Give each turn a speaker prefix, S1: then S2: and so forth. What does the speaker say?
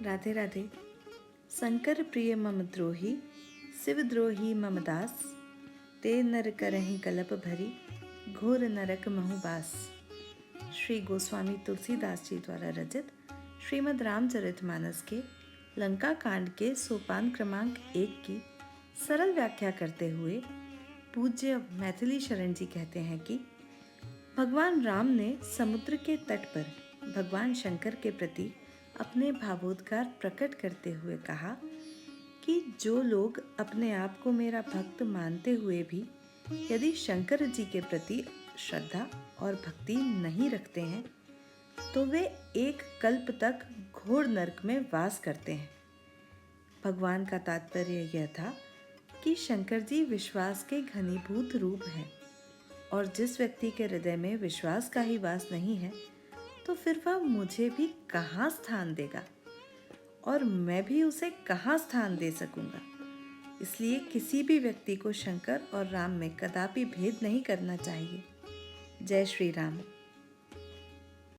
S1: राधे राधे। शंकर प्रिय मम द्रोही, शिव द्रोही मम दास, ते नर करहीं कलप भरी, घोर नरक महु बास। श्री गोस्वामी तुलसीदास जी द्वारा रचित श्रीमद् रामचरितमानस के लंका कांड के सोपान क्रमांक 1 की सरल व्याख्या करते हुए पूज्य मैथिली शरण जी कहते हैं कि भगवान राम ने समुद्र के तट पर भगवान शंकर के प्रति अपने भावोद्गार प्रकट करते हुए कहा कि जो लोग अपने आप को मेरा भक्त मानते हुए भी यदि शंकर जी के प्रति श्रद्धा और भक्ति नहीं रखते हैं तो वे एक कल्प तक घोर नरक में वास करते हैं। भगवान का तात्पर्य यह था कि शंकर जी विश्वास के घनीभूत रूप हैं और जिस व्यक्ति के हृदय में विश्वास का ही वास नहीं है तो फिर वह मुझे भी कहाँ स्थान देगा और मैं भी उसे कहाँ स्थान दे सकूंगा। इसलिए किसी भी व्यक्ति को शंकर और राम में कदापि भेद नहीं करना चाहिए। जय श्री राम।